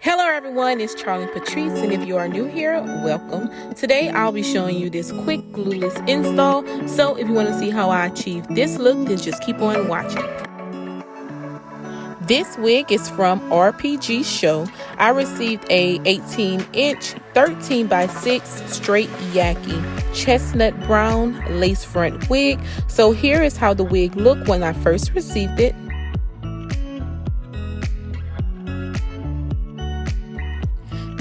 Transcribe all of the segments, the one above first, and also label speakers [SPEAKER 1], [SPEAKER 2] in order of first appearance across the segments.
[SPEAKER 1] Hello everyone, it's Charlion Patrice, and if you are new here, welcome. Today I'll be showing you this quick glueless install, so if you want to see how I achieve this look, then just keep on watching. This wig is from RPGSHOW. I received a 18-inch 13x6 straight Yaki chestnut brown lace front wig. So here is how the wig looked when I first received it.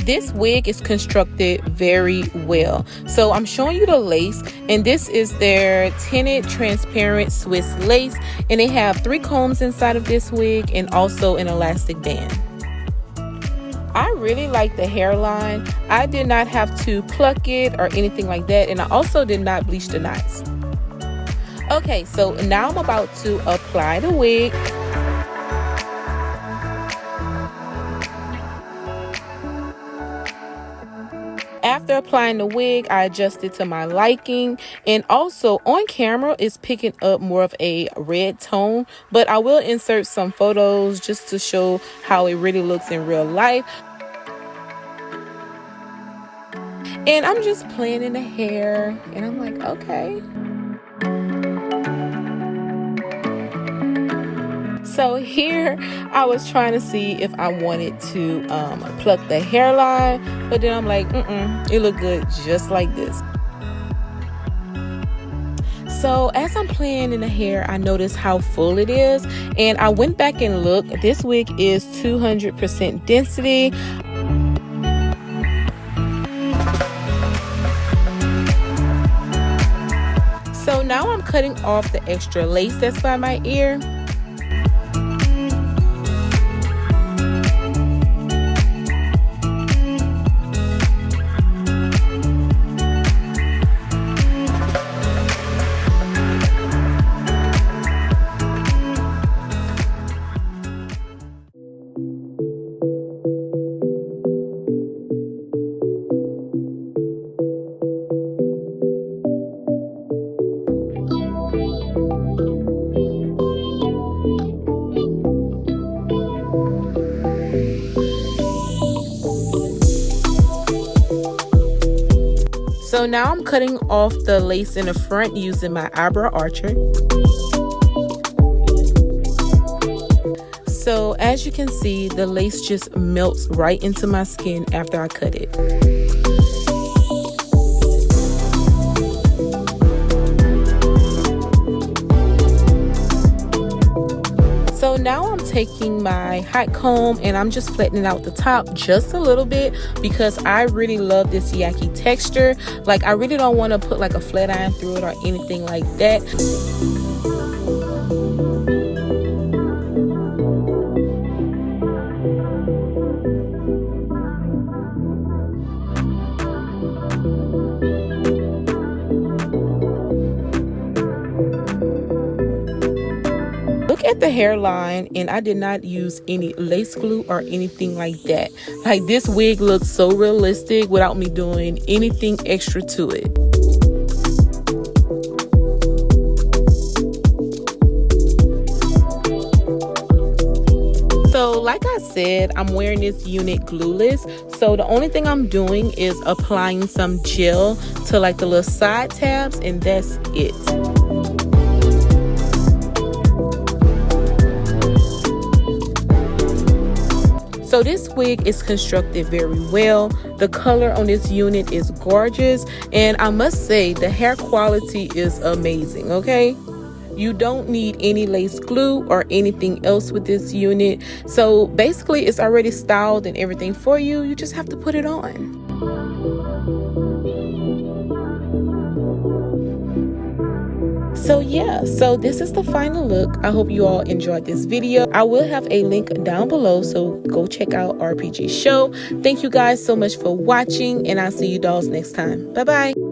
[SPEAKER 1] This wig is constructed very well. So I'm showing you the lace, and this is their tinted transparent Swiss lace, and they have 3 combs inside of this wig and also an elastic band. I really like the hairline. I did not have to pluck it or anything like that, and I also did not bleach the knots. Okay, so now I'm about to apply the wig. After applying the wig, I adjusted to my liking, and also on camera it's picking up more of a red tone, but I will insert some photos just to show how it really looks in real life. And I'm just playing in the hair, and I'm like, okay. So here I was trying to see if I wanted to pluck the hairline, but then I'm like, it looked good just like this. So as I'm playing in the hair, I noticed how full it is, and I went back and looked. This wig is 200% density. So now I'm cutting off the extra lace that's by my ear. So now I'm cutting off the lace in the front using my eyebrow archer. So as you can see, the lace just melts right into my skin after I cut it. So now I'm taking my hot comb and I'm just flattening out the top just a little bit because I really love this Yaki texture. Like, I really don't want to put like a flat iron through it or anything like that. Look at the hairline, and I did not use any lace glue or anything like that. Like, this wig looks so realistic without me doing anything extra to it. So like I said, I'm wearing this unit glueless, so the only thing I'm doing is applying some gel to like the little side tabs, and that's it. So this wig is constructed very well. The color on this unit is gorgeous, and I must say the hair quality is amazing, okay? You don't need any lace glue or anything else with this unit. So basically it's already styled and everything for you. You just have to put it on. So yeah, so this is the final look. I hope you all enjoyed this video. I will have a link down below, so go check out RPGSHOW. Thank you guys so much for watching, and I'll see you dolls next time. Bye bye.